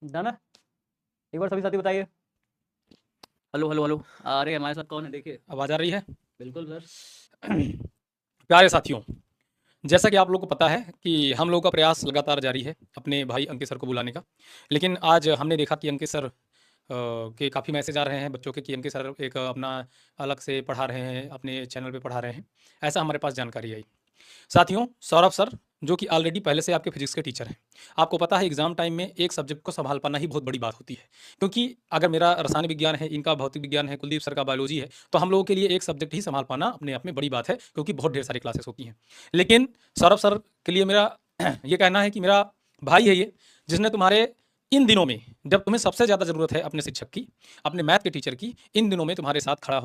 Done है। एक बार सभी साथी बताइए। Hello hello hello. अरे हमारे साथ कौन है देखिए। आवाज़ आ रही है? बिल्कुल सर। प्यारे साथियों, जैसा कि आप लोगों को पता है कि हम लोगों का प्रयास लगातार जारी है अपने भाई अंकित सर को बुलाने का। लेकिन आज हमने देखा कि अंकित सर के काफ़ी मैसेज आ रहे हैं बच्चों के कि अंकित सर एक अपना अलग से पढ़ा रहे हैं, अपने चैनल पे पढ़ा रहे हैं। ऐसा हमारे पास जानकारी आई। साथियों, सौरभ सर जो कि ऑलरेडी पहले से आपके फिजिक्स के टीचर हैं, आपको पता है एग्जाम टाइम में एक सब्जेक्ट को संभाल पाना ही बहुत बड़ी बात होती है। क्योंकि अगर मेरा रसायन विज्ञान है, इनका भौतिक विज्ञान है, कुलदीप सर का बायोलॉजी है, तो हम लोगों के लिए एक सब्जेक्ट ही संभाल पाना अपने आप में बड़ी बात है, क्योंकि बहुत ढेर सारी क्लासेस होती हैं। लेकिन सौरभ सर के लिए मेरा ये कहना है कि मेरा भाई है ये, जिसने तुम्हारे इन दिनों में, जब तुम्हें सबसे ज़्यादा ज़रूरत है अपने शिक्षक की, अपने मैथ के टीचर की, इन दिनों में तुम्हारे साथ खड़े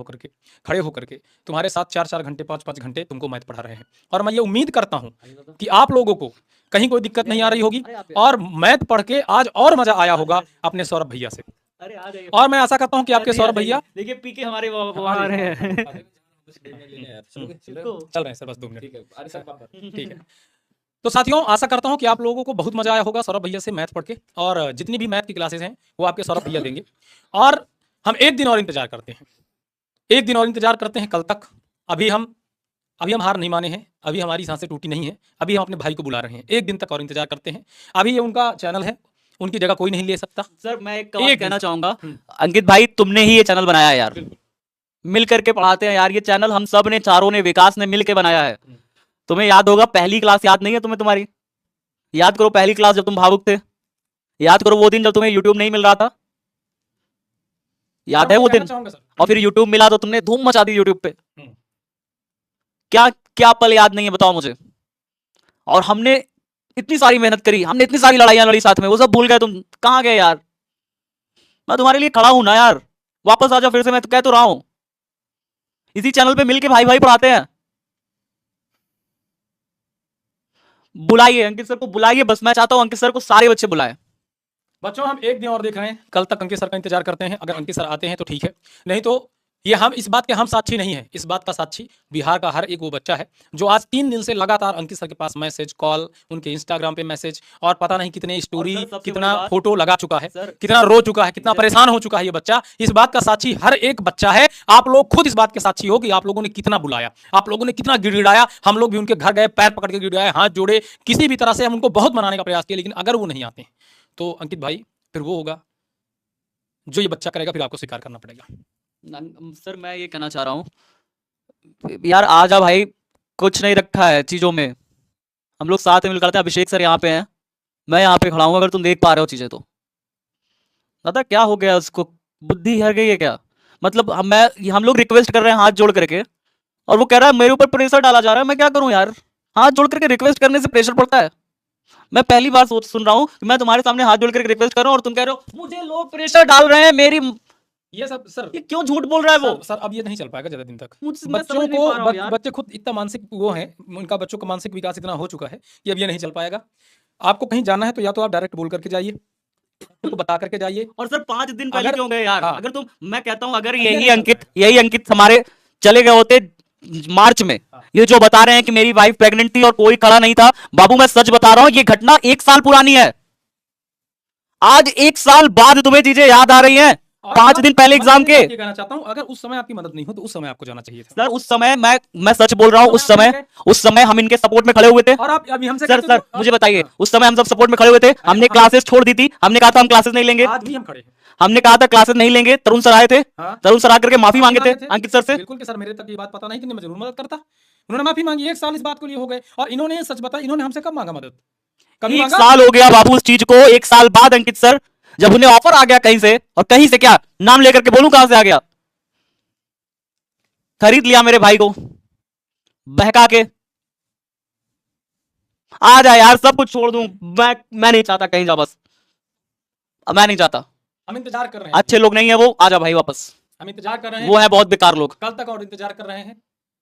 होकर के तुम्हारे साथ 4-4 घंटे 5-5 घंटे तुमको मैथ पढ़ा रहे हैं। और मैं ये उम्मीद करता हूँ कि आप लोगों को कहीं कोई दिक्कत नहीं आ रही होगी और मैथ पढ़ के आज और मजा आया होगा अपने सौरभ भैया से। अरे आ जाइए। और मैं आशा करता हूँ कि आपके सौरभ भैया देखिए पीके हमारे वो आ रहे हैं। चल रहे हैं सर, बस 2 मिनट। ठीक है। तो साथियों, आशा करता हूँ कि आप लोगों को बहुत मजा आया होगा सौरभ भैया से मैथ पढ़ के, और जितनी भी मैथ की क्लासेस हैं वो आपके सौरभ भैया देंगे। और हम एक दिन और इंतजार करते हैं, एक दिन और इंतजार करते हैं कल तक। अभी हम हार नहीं माने हैं, अभी हमारी सांसें टूटी नहीं है, अभी हम अपने भाई को बुला रहे हैं। एक दिन तक और इंतजार करते हैं। अभी ये उनका चैनल है, उनकी जगह कोई नहीं ले सकता। सर मैं एक एक कहना चाहूंगा, अंकित भाई तुमने ही ये चैनल बनाया है यार, मिल करके पढ़ाते हैं यार। ये चैनल हम सब ने, चारों ने, विकास ने मिल के बनाया है। तुम्हें याद होगा पहली क्लास, याद नहीं है तुम्हें तुम्हारी? याद करो पहली क्लास जब तुम भावुक थे। याद करो वो दिन जब तुम्हें यूट्यूब नहीं मिल रहा था। याद है वो दिन? और फिर यूट्यूब मिला तो तुमने धूम मचा दी यूट्यूब पे। क्या क्या पल याद नहीं है बताओ मुझे? और हमने इतनी सारी मेहनत करी, हमने इतनी सारी लड़ाइयां लड़ी साथ में, वो सब भूल गए तुम? कहां गए यार? मैं तुम्हारे लिए खड़ा हूं ना यार, वापस आ जाओ फिर से। मैं तो कह तो रहा हूं, इसी चैनल पे मिलके भाई भाई पढ़ाते हैं। बुलाइए अंकित सर को, बुलाइए बस। मैं चाहता हूं अंकित सर को सारे बच्चे बुलाएं। बच्चों, हम एक दिन और देख रहे हैं, कल तक अंकित सर का इंतजार करते हैं। अगर अंकित सर आते हैं तो ठीक है, नहीं तो ये हम इस बात के हम साक्षी नहीं है, इस बात का साक्षी बिहार का हर एक वो बच्चा है जो आज 3 दिन से लगातार अंकित सर के पास मैसेज, कॉल, उनके इंस्टाग्राम पे मैसेज और पता नहीं कितने स्टोरी, कितना फोटो लगा चुका है, कितना रो चुका है, कितना परेशान हो चुका है ये बच्चा। इस बात का साक्षी हर एक बच्चा है। आप लोग खुद इस बात के साक्षी हो कि आप लोगों ने कितना बुलाया, आप लोगों ने कितना गिड़गिड़ाया। हम लोग भी उनके घर गए, पैर पकड़ के गिड़गिड़ाए, हाथ जोड़े, किसी भी तरह से हम उनको बहुत मनाने का प्रयास किया। लेकिन अगर वो नहीं आते तो अंकित भाई फिर वो होगा जो ये बच्चा करेगा, फिर आपको स्वीकार करना पड़ेगा। सर मैं ये कहना चाह रहा हूँ यार, आ जा भाई, कुछ नहीं रखा है चीजों में। हम लोग साथ में मिल करते हैं। अभिषेक सर यहाँ पे हैं, मैं यहाँ पे खड़ा हूँ, अगर तुम देख पा रहे हो चीजें तो। दादा क्या हो गया उसको, बुद्धि है गई है क्या? मतलब हम लोग रिक्वेस्ट कर रहे हैं हाथ जोड़ करके, और वो कह रहा है मेरे ऊपर प्रेशर डाला जा रहा है। मैं क्या करूं यार? हाथ जोड़ करके रिक्वेस्ट करने से प्रेशर पड़ता है? मैं पहली बार सुन रहा हूं कि मैं तुम्हारे सामने हाथ जोड़ करके रिक्वेस्ट कर रहा हूं और तुम कह रहे हो मुझे लोग प्रेशर डाल रहे हैं मेरी। ये सब सर, ये क्यों झूठ बोल रहा है वो? सर अब ये नहीं चल पाएगा ज्यादा दिन तक। मैं बच्चों समझ नहीं को पा रहा हूं यार। बच्चे खुद इतना मानसिक वो हैं, उनका बच्चों का मानसिक विकास इतना हो चुका है कि अब ये नहीं चल पाएगा। आपको कहीं जाना है तो या तो आप डायरेक्ट बोल करके जाइए, उनको बता करके जाइए। और सर 5 दिन पहले क्यों गए यार? हाँ, अगर तुम, मैं कहता हूं अगर ये नहीं यही अंकित हमारे चले गए होते मार्च में, ये जो बता रहे हैं कि मेरी वाइफ प्रेग्नेंट थी और कोई खड़ा नहीं था, बाबू मैं सच बता रहा हूं, ये घटना 1 साल पुरानी है। आज 1 साल बाद तुम्हें चीजें याद आ रही हैं, 5 दिन पहले एग्जाम के। ये कहना चाहता हूं, अगर उस समय आपकी मदद नहीं हो तो उस समय आपको जाना चाहिए था। सर उस समय मैं सच बोल रहा हूं, उस समय हम इनके सपोर्ट में खड़े हुए थे। और आप अभी हमसे सर मुझे बताइए, उस समय हम सब सपोर्ट में खड़े हुए थे। हमने क्लासेस छोड़ दी थी, हमने कहा था हम क्लासेस नहीं लेंगे। आज भी हम खड़े हैं। हमने कहा था क्लासेस नहीं लेंगे। तरुण सर आए थे, तरुण सर आकर के माफी मांगे थे अंकित सर से। बिल्कुल कि सर मेरे तक ये बात पता नहीं थी, मैं जरूर मदद करता। उन्होंने माफी मांगी, 1 साल इस बात को लिए हो गए। और इन्होंने सच बताया, इन्होंने हमसे कब मांगा मदद? कभी 1 साल हो गया बाबू उस चीज को। 1 साल बाद अंकित सर, जब उन्हें ऑफर आ गया कहीं से, और कहीं से क्या नाम लेकर के बोलूं कहां से आ गया, खरीद लिया मेरे भाई को बहका के। आ जा यार, सब कुछ छोड़ दूं मैं नहीं चाहता कहीं जा, बस मैं नहीं चाहता। हम इंतजार कर रहे हैं, अच्छे लोग नहीं है वो, आ जा भाई वापस। हम इंतजार कर रहे हैं, वो है बहुत बेकार लोग। कल तक और इंतजार कर रहे हैं।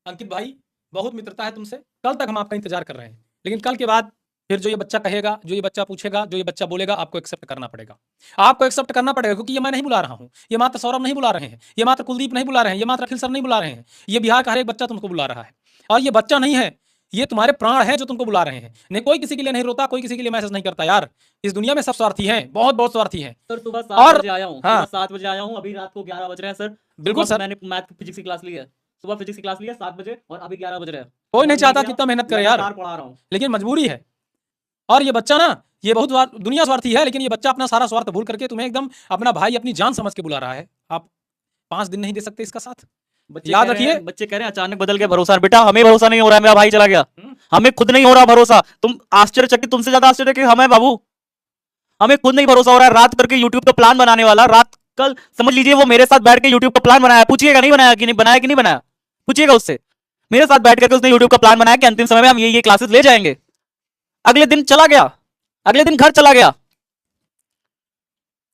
अंकित भाई बहुत मित्रता है तुमसे, कल तक हम आपका इंतजार कर रहे हैं। लेकिन कल के बाद फिर जो ये बच्चा कहेगा, जो ये बच्चा पूछेगा, जो ये बच्चा बोलेगा, आपको एक्सेप्ट करना पड़ेगा। आपको एक्सेप्ट करना पड़ेगा, क्योंकि ये मैं नहीं बुला रहा हूँ, ये मात्र सौरभ नहीं बुला रहे हैं, ये मात्र कुलदीप नहीं बुला रहे हैं, ये मात्र अखिल सर नहीं बुला रहे हैं, ये बिहार का हर एक बच्चा तुमको बुला रहा है। और ये बच्चा नहीं है ये तुम्हारे प्राण हैं जो तुमको बुला रहे हैं। नहीं, कोई किसी के लिए नहीं रोता, कोई किसी के लिए मैसेज नहीं करता यार। इस दुनिया में सब स्वार्थी हैं, बहुत बहुत स्वार्थी हैं। सर सुबह 7 और बजे आया हूँ, हाँ, सुबह 7 बजे आया हूँ, अभी रात को 11 बज रहे हैं सर। बिल्कुल सुबह सर, मैंने मैथ फिजिक्स की क्लास ली है, सुबह फिजिक्स की क्लास ली है 7 बजे और अभी 11 बज रहे हैं। कोई नहीं मन चाहता किया, कितना मेहनत करे यार, लगातार पढ़ा रहा हूँ। लेकिन मजबूरी है। और ये बच्चा ना, ये बहुत दुनिया स्वार्थी है, लेकिन ये बच्चा अपना सारा स्वार्थ भूल करके तुम्हें एकदम अपना भाई, अपनी जान समझ के बुला रहा है। आप 5 दिन नहीं दे सकते इसका साथ? याद रखिए। बच्चे कह रहे हैं अचानक बदल गया भरोसा। बेटा हमें भरोसा नहीं हो रहा है, मेरा भाई चला गया, हम्म। हमें खुद नहीं हो रहा भरोसा। तुम आश्चर्यचकित, तुमसे ज्यादा आश्चर्य कि हमें बाबू, हमें खुद नहीं भरोसा हो रहा है। रात करके यूट्यूब का प्लान बनाने वाला, रात कल समझ लीजिए वो मेरे साथ बैठ के यूट्यूब का प्लान बनाया। पूछिएगा नहीं बनाया कि नहीं बनाया, कि नहीं बनाया, पूछिएगा उससे। मेरे साथ बैठ करके उसने यूट्यूब का प्लान बनाया कि अंतिम समय में हम ये क्लासेस ले जाएंगे। अगले दिन चला गया, अगले दिन घर चला गया।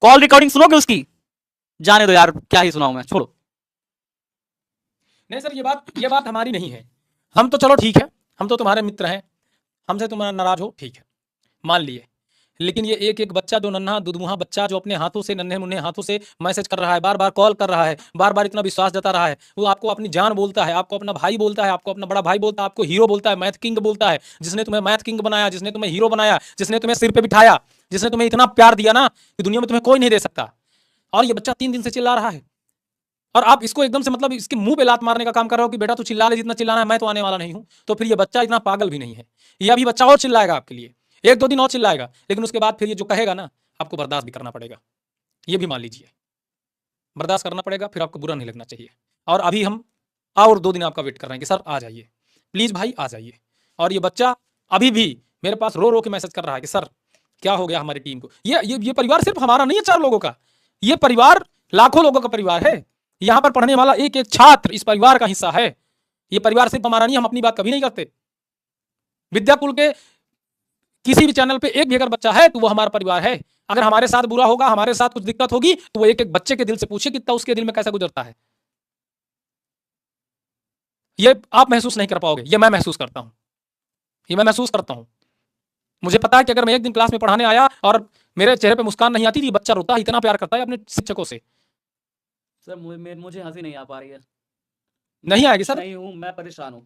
कॉल रिकॉर्डिंग सुनोगे उसकी? जाने दो यार, क्या ही सुनाऊं मैं, छोड़ो। नहीं सर, ये बात हमारी नहीं है। हम तो चलो ठीक है, हम तो तुम्हारे मित्र हैं, हमसे तुम नाराज हो, ठीक है, मान लिए। लेकिन ये एक एक बच्चा, जो नन्हा दुधमुहा बच्चा, जो अपने हाथों से, नन्हे मुन्ने हाथों से मैसेज कर रहा है, बार बार कॉल कर रहा है, बार बार इतना विश्वास जता रहा है, वो आपको अपनी जान बोलता है, आपको अपना भाई बोलता है, आपको अपना बड़ा भाई बोलता है, आपको हीरो बोलता है, मैथ किंग बोलता है। जिसने तुम्हें मैथ किंग बनाया, जिसने तुम्हें हीरो बनाया, जिसने तुम्हें सिर पे बिठाया, जिसने तुम्हें इतना प्यार दिया ना कि दुनिया में तुम्हें कोई नहीं दे सकता। और ये बच्चा 3 दिन से चिल्ला रहा है, और आप इसको एकदम से मतलब इसके मुंह पे लात मारने का काम कर रहे हो कि बेटा तू चिल्ला ले, जितना चिल्लाना है, मैं तो आने वाला नहीं हूं। तो फिर ये बच्चा इतना पागल भी नहीं है। ये अभी बच्चा और चिल्लाएगा आपके लिए, 1-2 दिन और चिल्लाएगा, लेकिन उसके बाद फिर ये जो कहेगा ना, आपको बर्दाश्त भी करना पड़ेगा। ये भी मान लीजिए, बर्दाश्त करना पड़ेगा, फिर आपको बुरा नहीं लगना चाहिए। और अभी हम और 2 दिन आपका वेट कर रहे हैं कि सर आ जाइए, प्लीज़ भाई आ जाइए। और ये बच्चा अभी भी मेरे पास रो रो के मैसेज कर रहा है कि सर क्या हो गया हमारी टीम को। ये परिवार सिर्फ हमारा नहीं है 4 लोगों का, ये परिवार लाखों लोगों का परिवार है। यहाँ पर पढ़ने वाला एक एक छात्र इस परिवार का हिस्सा है। ये परिवार सिर्फ हमारा नहीं, हम अपनी बात कभी नहीं करते। विद्याकुल के किसी भी चैनल पे एक भी अगर बच्चा है तो वो हमारा परिवार है। अगर हमारे साथ बुरा होगा, हमारे साथ कुछ दिक्कत होगी, तो वो एक एक बच्चे के दिल से पूछे कितना उसके दिल में कैसा गुजरता है। ये आप महसूस नहीं कर पाओगे, ये मैं महसूस करता हूं, ये मैं महसूस करता हूं। मुझे पता है कि अगर मैं एक दिन क्लास में पढ़ाने आया और मेरे चेहरे पे मुस्कान नहीं आती थी, बच्चा रोता, इतना प्यार करता है अपने शिक्षकों से। सर मुझे हंसी नहीं आ पा रही है। नहीं आएगी सर? नहीं हूं, मैं परेशान हूं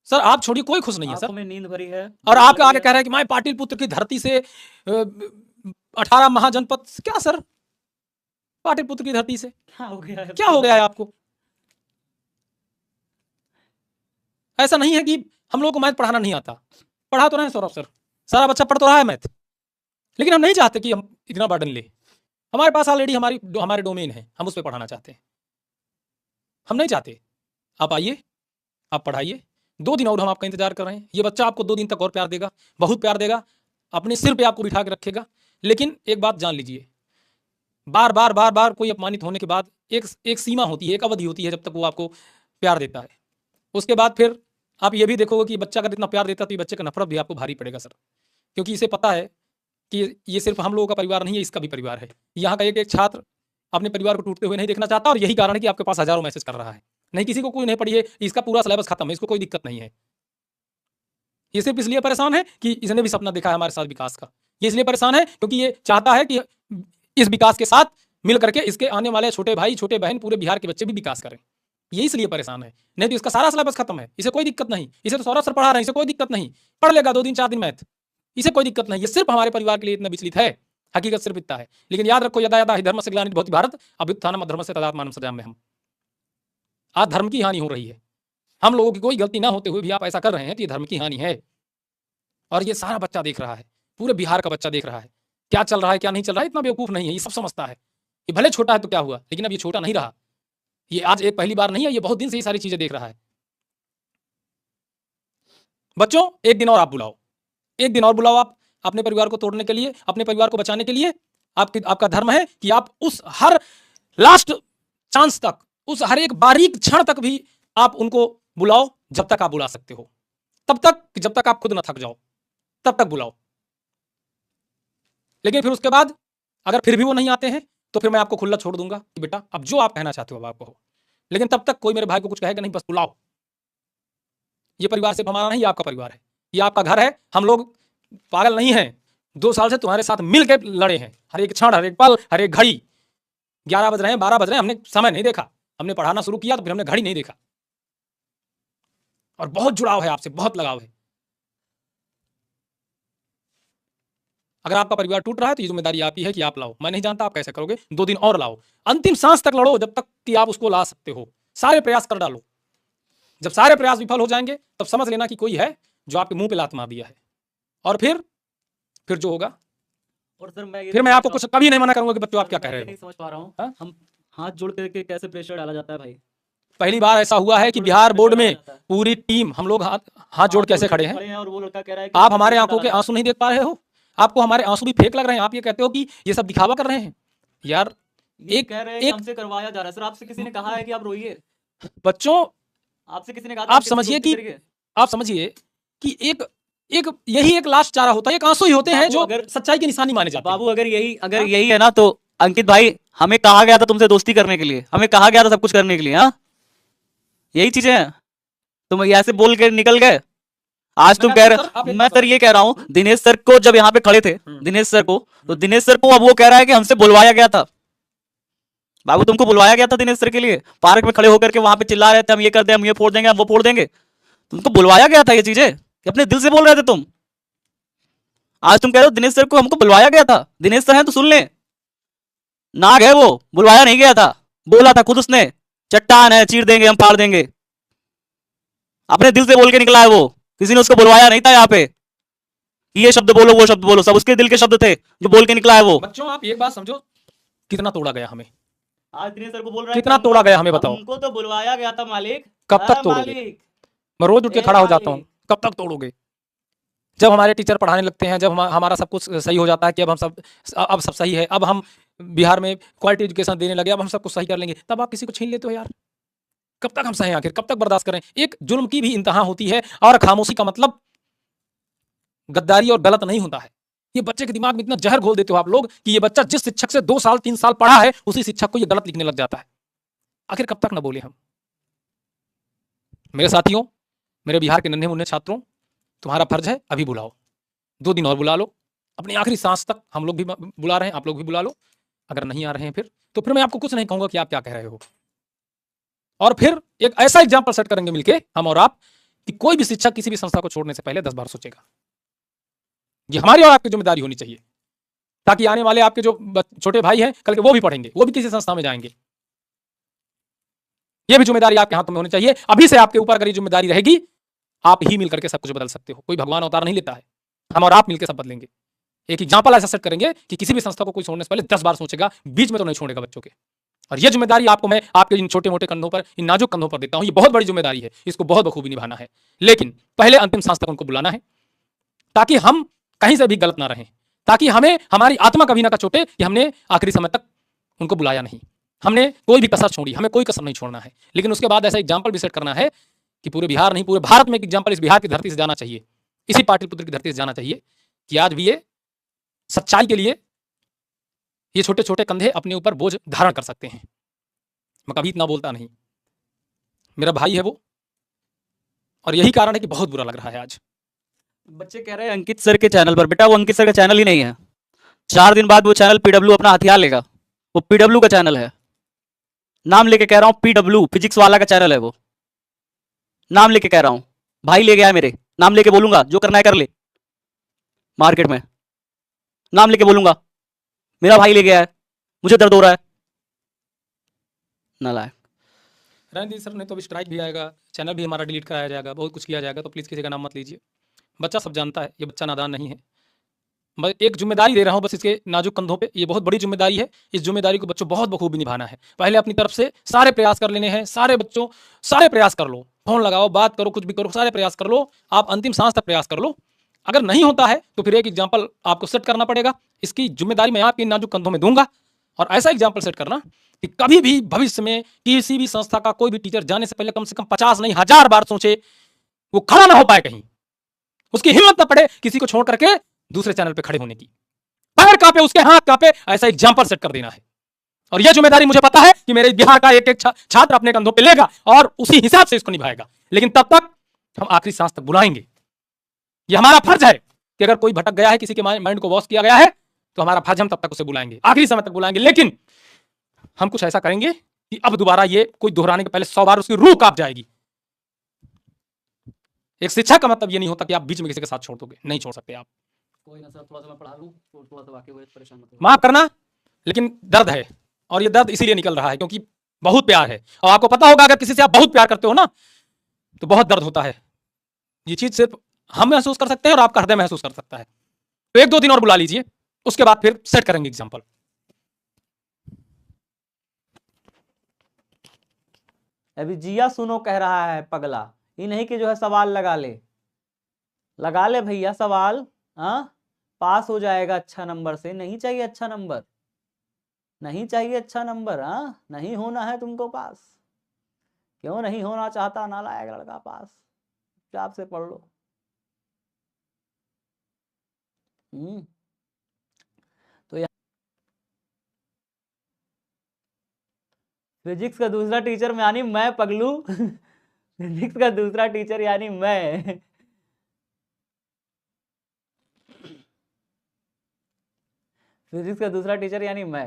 सर आप छोड़िए, कोई खुश नहीं है सर। आंखों में नींद भरी है। और आपके आगे कह रहे हैं कि मैं पाटिल पुत्र की धरती से 18 महाजनपद। क्या सर, पाटिल पुत्र की धरती से क्या हो गया है? क्या हो गया है आपको? ऐसा नहीं है कि हम लोगों को मैथ पढ़ाना नहीं आता, पढ़ा तो रहे हैं सौरभ सर, सारा बच्चा पढ़ तो रहा है मैथ, लेकिन हम नहीं चाहते कि हम इतना बर्डन ले। हमारे पास ऑलरेडी हमारे डोमेन है, हम उस पर पढ़ाना चाहते हैं, हम नहीं चाहते। आप आइए, आप पढ़ाइए, 2 दिन और हम आपका इंतजार कर रहे हैं। ये बच्चा आपको 2 दिन तक और प्यार देगा, बहुत प्यार देगा, अपने सिर पे आपको बिठा के रखेगा। लेकिन एक बात जान लीजिए, बार बार बार बार कोई अपमानित होने के बाद एक सीमा होती है, एक अवधि होती है जब तक वो आपको प्यार देता है। उसके बाद फिर आप ये भी देखोगे कि बच्चा अगर इतना प्यार देता है तो ये बच्चे का नफरत भी आपको भारी पड़ेगा सर, क्योंकि इसे पता है कि ये सिर्फ हम लोगों का परिवार नहीं है, इसका भी परिवार है। यहाँ का एक एक छात्र अपने परिवार को टूटते हुए नहीं देखना चाहता, और यही कारण है कि आपके पास हजारों मैसेज कर रहा है। नहीं, किसी को कोई नहीं पड़ी है, इसका पूरा सिलेबस खत्म है, इसको कोई दिक्कत नहीं है। ये सिर्फ इसलिए परेशान है कि इसने भी सपना देखा है हमारे साथ विकास का। ये इसलिए परेशान है क्योंकि ये चाहता है कि इस विकास के साथ मिल करके इसके आने वाले छोटे भाई, छोटे बहन, पूरे बिहार के बच्चे भी विकास करें। ये इसलिए परेशान है, नहीं तो इसका सारा सिलेबस खत्म है, इसे कोई दिक्कत नहीं। इसे तो सौरभ सर पढ़ा रहे हैं, इसे कोई दिक्कत नहीं, पढ़ लेगा 2 दिन 4 दिन मैथ, इसे कोई दिक्कत नहीं। ये सिर्फ हमारे परिवार के लिए इतना विचलित है, हकीकत सिर्फ इतना है। लेकिन याद रखो, यदा यदा हि धर्म से ग्लानिर्भवति भवति भारत अभ्युत्थानम् अधर्म से तदात्मानं सृजाम्यहम्। आज धर्म की हानि हो रही है, हम लोगों की कोई गलती ना होते हुए भी आप ऐसा कर रहे हैं, तो ये धर्म की हानि है। और ये सारा बच्चा देख रहा है, पूरे बिहार का बच्चा देख रहा है क्या चल रहा है, क्या नहीं चल रहा है। इतना बेवकूफ नहीं है, ये सब समझता है। ये भले छोटा है तो क्या हुआ, लेकिन अब ये छोटा नहीं रहा। ये आज एक पहली बार नहीं है, ये बहुत दिन से ये सारी चीजें देख रहा है। बच्चों, एक दिन और आप बुलाओ, एक दिन और बुलाओ आप अपने परिवार को तोड़ने के लिए, अपने परिवार को बचाने के लिए। आपका धर्म है कि आप उस हर लास्ट चांस तक, उस हर एक बारीक क्षण तक भी आप उनको बुलाओ, जब तक आप बुला सकते हो, तब तक, जब तक आप खुद ना थक जाओ, तब तक बुलाओ। लेकिन फिर उसके बाद अगर फिर भी वो नहीं आते हैं तो फिर मैं आपको खुला छोड़ दूंगा कि बेटा अब जो आप कहना चाहते हो अब आप कहो, लेकिन तब तक कोई मेरे भाई को कुछ कहेगा नहीं, बस बुलाओ। ये परिवार सिर्फ हमारा नहीं, ये आपका परिवार है, ये आपका घर है। हम लोग पागल नहीं हैं, 2 साल से तुम्हारे साथ मिल के लड़े हैं, हर एक क्षण, हर एक पल, हर एक घड़ी। 11 बज रहे हैं, 12 बज रहे हैं, हमने समय नहीं देखा। हमने पढ़ाना शुरू किया तो फिर हमने घड़ी नहीं देखा। और बहुत जुड़ाव है आपसे, बहुत लगाव है। अगर आपका परिवार टूट रहा है तो ये जिम्मेदारी आप ही है कि आप लाओ। मैं नहीं जानता आप कैसे करोगे, 2 दिन और लाओ, अंतिम सांस तक लड़ो जब तक कि आप उसको ला सकते हो। सारे प्रयास कर डालो। जब सारे प्रयास विफल हो जाएंगे तब समझ लेना कि कोई है जो आपके मुंह पे लात मार दिया है, और फिर जो होगा। और सर मैं फिर मैं आपको कुछ कभी नहीं मना करूंगा कि बच्चों आप क्या कह रहे नहीं हो। समझ पा रहा हूँ, हाँ? हम हाथ जोड़ करके कैसे प्रेशर डाला जाता है भाई। पहली बार ऐसा हुआ है कि बिहार बोर्ड में पूरी टीम हम लोग हाथ जोड़ के ऐसे खड़े हैं, और वो लड़का कह रहा है आप हमारे आंखों के आंसू नहीं देख पा रहे हो, आपको हमारे आंसू भी फेक लग रहे हैं, आप ये कहते हो कि ये सब दिखावा कर रहे हैं। यार एक कह रहे हैं कि हमसे करवाया जा रहा है। सर आपसे किसी ने कहा है कि आप रोइए? बच्चों, आपसे किसी ने कहा आप समझिए कि एक यही एक लास्ट चारा होता है, एक आंसू ही होते हैं जो अगर सच्चाई की निशानी माने जाते हैं। बाबू अगर यही है ना तो अंकित भाई हमें कहा गया था तुमसे दोस्ती करने के लिए, हमें कहा गया था सब कुछ करने के लिए। हाँ यही चीजें हैं, तुम ऐसे बोल के निकल गए। आज तुम कह रहे, मैं सर ये कह रहा हूँ दिनेश सर को जब यहाँ पे खड़े थे, दिनेश सर को, तो दिनेश सर को अब वो कह रहा है कि हमसे बुलवाया गया था। बाबू तुमको बुलवाया गया था दिनेश सर के लिए, पार्क में खड़े होकर के वहां पे चिल्ला रहे थे हम ये कर दें, हम ये फोड़ देंगे, हम वो फोड़ देंगे। तुमको बुलवाया गया था ये चीजें कि अपने दिल से बोल रहे थे तुम। आज तुम कह रहे हो दिनेश सर को हमको बुलवाया गया था। दिनेश सर हैं तो सुन ले, नाग है वो, बुलवाया नहीं गया था, बोला था खुद उसने, चट्टान है चीर देंगे हम, फाड़ देंगे। अपने दिल से बोल के निकला है वो, किसी ने उसको बुलवाया नहीं था यहाँ पे ये शब्द बोलो वो शब्द बोलो, सब उसके दिल के शब्द थे जो बोल के निकला है वो। बच्चों आप एक बात समझो, कितना तोड़ा गया हमें। आज दिनेश सर को बोल रहा है कितना तोड़ा गया हमें बताओ। हमको तो बुलवाया गया था मालिक। कब तक तोड़ोगे? मैं रोज उठ के खड़ा हो जाता हूँ, कब तक तोड़ोगे? जब हमारे टीचर पढ़ाने लगते हैं, जब हमारा सब कुछ सही हो जाता है कि अब सब सही है, अब हम बिहार में क्वालिटी एजुकेशन देने लगे, अब हम सब कुछ सही कर लेंगे, तब आप किसी को छीन लेते हो यार। कब तक हम सहें आखिर, कब तक बर्दाश्त करें? एक जुल्म की भी इंतहा होती है, और खामोशी का मतलब गद्दारी और गलत नहीं होता है। ये बच्चे के दिमाग में इतना जहर घोल देते हो आप लोग कि ये बच्चा जिस शिक्षक से 2 साल 3 साल पढ़ा है उसी शिक्षक को ये गलत लिखने लग जाता है। आखिर कब तक ना बोले हम? मेरे साथियों, मेरे बिहार के नन्हे मुन्ने छात्रों, तुम्हारा फर्ज है अभी बुलाओ, 2 दिन और बुला लो, अपनी आखिरी सांस तक। हम लोग भी बुला रहे हैं, आप लोग भी बुला लो। अगर नहीं आ रहे हैं तो फिर मैं आपको कुछ नहीं कहूंगा कि आप क्या कह रहे हो, और फिर एक ऐसा एग्जाम्पल सेट करेंगे मिलके हम और आप कि कोई भी शिक्षक किसी भी संस्था को छोड़ने से पहले 10 बार सोचेगा। ये हमारी और आपकी जिम्मेदारी होनी चाहिए, ताकि आने वाले आपके जो छोटे भाई हैं कल के वो भी पढ़ेंगे, वो भी किसी संस्था में जाएंगे। ये भी जिम्मेदारी आपके हाथों में होनी चाहिए। अभी से आपके ऊपर अगर ये जिम्मेदारी रहेगी, आप ही मिलकर के सब कुछ बदल सकते हो। कोई भगवान अवतार नहीं लेता है, हम और आप मिलकर सब बदलेंगे। एक एग्जाम्पल ऐसा सेट करेंगे कि किसी भी संस्था को कोई छोड़ने से पहले 10 बार सोचेगा, बीच में तो नहीं छोड़ेगा बच्चों के। और ये जिम्मेदारी आपको मैं आपके इन छोटे मोटे कंधों पर, इन नाजुक कंधों पर देता हूं। ये बहुत बड़ी जिम्मेदारी है, इसको बहुत बखूबी निभाना है, लेकिन पहले अंतिम सांस तक उनको बुलाना है, ताकि हम कहीं से भी गलत ना रहें, ताकि हमें हमारी आत्मा कभी ना चोटे कि हमने आखिरी समय तक उनको बुलाया नहीं, हमने कोई भी कसर छोड़ी। हमें कोई कसर नहीं छोड़ना है, लेकिन उसके बाद ऐसा एग्जाम्पल भी सेट करना है कि पूरे बिहार नहीं, पूरे भारत में एक एग्जाम्पल इस बिहार की धरती से जाना चाहिए, इसी पाटलिपुत्र की धरती से जाना चाहिए कि आज भी ये सच्चाई के लिए ये छोटे छोटे कंधे अपने ऊपर बोझ धारण कर सकते हैं। मैं कभी इतना बोलता नहीं, मेरा भाई है वो, और यही कारण है कि बहुत बुरा लग रहा है आज। बच्चे कह रहे हैं अंकित सर के चैनल पर, बेटा वो अंकित सर का चैनल ही नहीं है। 4 दिन बाद वो चैनल पीडब्ल्यू अपना हथियार लेगा, वो पीडब्ल्यू का चैनल है। नाम लेके कह रहा हूं, पीडब्ल्यू फिजिक्स वाला का चैनल है वो, नाम लेके कह रहा हूं। भाई ले गया है मेरे, नाम लेके बोलूंगा, जो करना है कर ले। मार्केट में नाम लेके बोलूंगा, मेरा भाई ले गया है, मुझे दर्द हो रहा है। नालायक। रणदीप सर ने तो अभी स्ट्राइक भी आएगा, चैनल भी हमारा डिलीट कराया जाएगा, बहुत कुछ किया जाएगा, तो प्लीज़ किसी का नाम मत लीजिए। बच्चा सब जानता है, ये बच्चा नादान नहीं है। मैं एक जिम्मेदारी दे रहा हूँ बस इसके नाजुक कंधों पे, ये बहुत बड़ी जिम्मेदारी है। इस जिम्मेदारी को बच्चों बहुत बखूबी निभाना है। पहले अपनी तरफ से सारे प्रयास कर लेने हैं, सारे बच्चों सारे प्रयास कर लो, फोन लगाओ, बात करो, कुछ भी करो, सारे प्रयास कर लो, आप अंतिम सांस तक प्रयास कर लो। अगर नहीं होता है तो फिर एक एग्जाम्पल आपको सेट करना पड़ेगा। इसकी जिम्मेदारी मैं आपके नाजुक कंधों में दूंगा, और ऐसा एग्जाम्पल सेट करना कि कभी भी भविष्य में किसी भी संस्था का कोई भी टीचर जाने से पहले कम से कम 50 नहीं 1000 बार सोचे, वो खड़ा ना हो पाए, कहीं उसकी हिम्मत ना पड़े किसी को छोड़ करके दूसरे चैनल पे खड़े होने की। पैर कांपे, उसके हाथ कांपे, ऐसा एग्जाम्पल सेट कर देना है। और यह जिम्मेदारी मुझे पता है कि मेरे बिहार का एक एक छात्र अपने कंधों पे लेगा और उसी हिसाब से इसको निभाएगा। लेकिन तब तक हम आखिरी सांस तक बुलाएंगे। यह हमारा फर्ज है कि अगर कोई भटक गया है, किसी के माइंड को वॉश किया गया है, तो हमारा फर्ज हम तब तक उसे बुलाएंगे, आखिरी समय तक बुलाएंगे। लेकिन हम कुछ ऐसा करेंगे कि अब दोबारा ये कोई दोहराने के पहले 100 बार उसकी रूह कांप जाएगी। एक शिक्षा का मतलब ये नहीं होता कि आप बीच में किसी के साथ छोड़ दोगे, नहीं छोड़ सकते आप। कोई ना सर, थोड़ा सा मैं पढ़ा लूँ तो थोड़ा सा वाकई वो परेशान मत हो। माफ करना, लेकिन दर्द है, और ये दर्द इसीलिए निकल रहा है क्योंकि बहुत प्यार है, और आपको पता होगा अगर किसी से आप बहुत प्यार करते हो ना तो बहुत दर्द होता है। ये चीज सिर्फ हम महसूस कर सकते हैं और आपका हृदय महसूस कर सकता है। तो 1-2 दिन और बुला लीजिए, उसके बाद फिर सेट करेंगे एग्जाम्पल। अभी जिया सुनो कह रहा है पगला, ये नहीं कि जो है सवाल लगा ले भैया सवाल। हाँ, पास हो जाएगा अच्छा नंबर से, नहीं चाहिए अच्छा नंबर, नहीं चाहिए अच्छा नंबर। हाँ, नहीं होना है तुमको पास, क्यों नहीं होना चाहता नालायक लड़का पास, चुपचाप से पढ़ लो। तो यहाँ फिजिक्स का दूसरा टीचर यानी मैं पगलू फिजिक्स का दूसरा टीचर यानी मैं फिजिक्स का दूसरा टीचर यानी मैं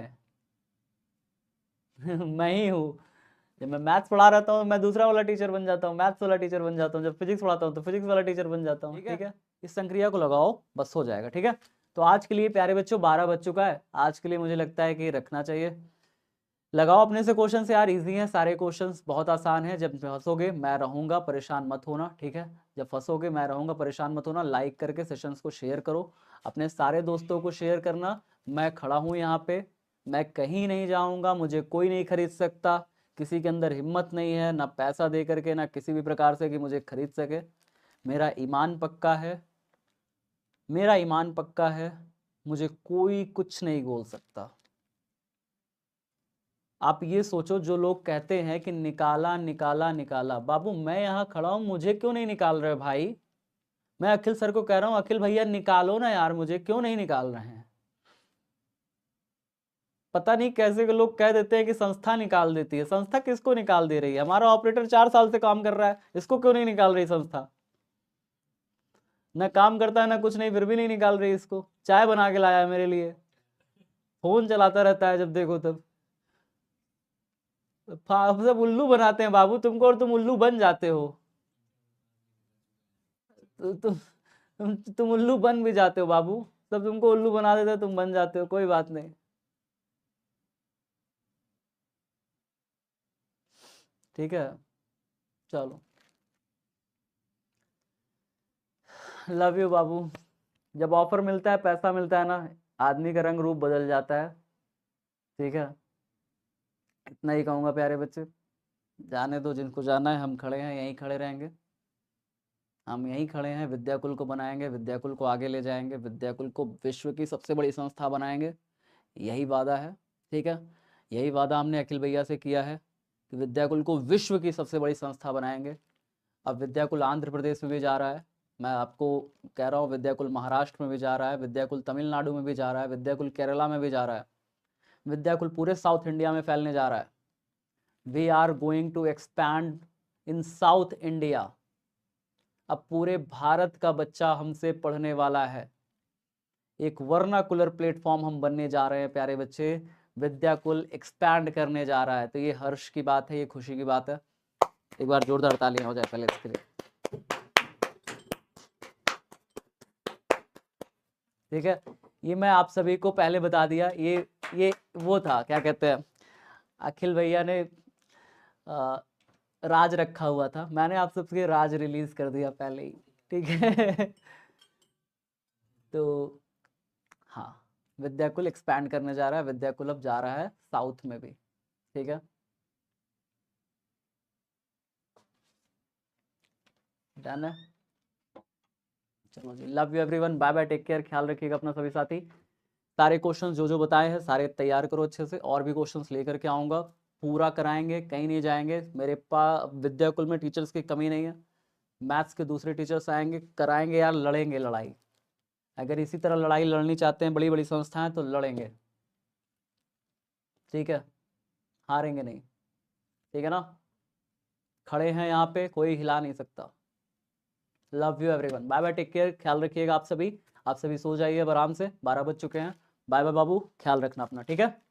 मैं ही हूँ। जब मैं मैथ्स पढ़ा रहता हूँ मैं दूसरा वाला टीचर बन जाता हूँ, मैथ्स वाला टीचर बन जाता हूँ। जब फिजिक्स पढ़ाता हूँ तो फिजिक्स वाला टीचर बन जाता हूँ। ठीक है, इस संक्रिया को लगाओ, बस हो जाएगा। ठीक है, तो आज के लिए प्यारे बच्चों 12 बज चुका है। आज के लिए मुझे लगता है कि रखना चाहिए। लगाओ अपने से क्वेश्चन से यार, इजी हैं सारे क्वेश्चंस, बहुत आसान है। जब फंसोगे मैं रहूंगा, परेशान मत होना। ठीक है, जब फंसोगे मैं रहूंगा, परेशान मत होना। लाइक करके सेशंस को शेयर करो, अपने सारे दोस्तों को शेयर करना। मैं खड़ा हूँ यहाँ पे, मैं कहीं नहीं जाऊँगा, मुझे कोई नहीं खरीद सकता। किसी के अंदर हिम्मत नहीं है, ना पैसा दे करके ना किसी भी प्रकार से कि मुझे खरीद सके। मेरा ईमान पक्का है, मेरा ईमान पक्का है, मुझे कोई कुछ नहीं बोल सकता। आप ये सोचो, जो लोग कहते हैं कि निकाला निकाला निकाला, बाबू मैं यहाँ खड़ा हूँ, मुझे क्यों नहीं निकाल रहे भाई? मैं अखिल सर को कह रहा हूँ, अखिल भैया निकालो ना यार, मुझे क्यों नहीं निकाल रहे हैं? पता नहीं कैसे के लोग कह देते हैं कि संस्था निकाल देती है। संस्था किसको निकाल दे रही है? हमारा ऑपरेटर 4 साल से काम कर रहा है, इसको क्यों नहीं निकाल रही संस्था? ना काम करता है ना कुछ नहीं, फिर भी नहीं निकाल रही इसको। चाय बना के लाया है मेरे लिए, फोन चलाता रहता है जब देखो तब। सब उल्लू बनाते हैं बाबू तुमको, और तुम उल्लू बन जाते हो। तुम उल्लू बन भी जाते हो बाबू, सब तुमको उल्लू बना देते हो, तुम बन जाते हो, कोई बात नहीं। ठीक है, चलो, लव यू बाबू। जब ऑफर मिलता है, पैसा मिलता है ना, आदमी का रंग रूप बदल जाता है। ठीक है, इतना ही कहूँगा प्यारे बच्चे, जाने दो जिनको जाना है। हम खड़े हैं, यहीं खड़े रहेंगे, हम यहीं खड़े हैं। विद्याकुल को बनाएंगे, विद्याकुल को आगे ले जाएंगे, विद्याकुल को विश्व की सबसे बड़ी संस्था बनाएंगे, यही वादा है। ठीक है, यही वादा हमने अखिल भैया से किया है कि विद्याकुल को विश्व की सबसे बड़ी संस्था बनाएंगे। अब विद्याकुल आंध्र प्रदेश में भी जा रहा है, मैं आपको कह रहा हूँ, विद्याकुल महाराष्ट्र में भी जा रहा है, विद्याकुल तमिलनाडु में भी जा रहा है, विद्याकुल केरला में भी जा रहा है, विद्याकुल पूरे साउथ इंडिया में फैलने जा रहा है। We are going to expand in South India. अब पूरे भारत का बच्चा हमसे पढ़ने वाला है। एक वर्नाकुलर प्लेटफॉर्म हम बनने जा रहे हैं प्यारे बच्चे, विद्याकुल एक्सपैंड करने जा रहा है। तो ये हर्ष की बात है, ये खुशी की बात है। एक बार जोरदार तालियां हो जाए पहले इसके लिए। ठीक है, ये मैं आप सभी को पहले बता दिया। ये वो था, क्या कहते हैं, अखिल भैया ने राज रखा हुआ था, मैंने आप सबके राज रिलीज कर दिया पहले ही। ठीक है तो हाँ, विद्याकुल एक्सपैंड करने जा रहा है, विद्याकुल अब जा रहा है साउथ में भी। ठीक है, डन है। चलो जी, love you everyone, bye bye, take care, ख्याल रखिएगा अपना सभी साथी। सारे क्वेश्चंस जो बताए हैं सारे तैयार करो अच्छे से, और भी क्वेश्चंस लेकर के आऊँगा, पूरा कराएंगे, कहीं नहीं जाएंगे। मेरे पास विद्याकुल में टीचर्स की कमी नहीं है, मैथ्स के दूसरे टीचर्स आएंगे, कराएंगे यार, लड़ेंगे लड़ाई। अगर इसी तरह लड़ाई लड़नी चाहते हैं बड़ी बड़ी संस्थाएं तो लड़ेंगे। ठीक है, हारेंगे नहीं। ठीक है ना, खड़े हैं यहाँ पे, कोई हिला नहीं सकता। Love you everyone, bye bye, take care, ख्याल रखिएगा आप सभी। आप सभी सो जाइए अब आराम से, 12 बज चुके हैं। बाय बाय बाबू, ख्याल रखना अपना। ठीक है।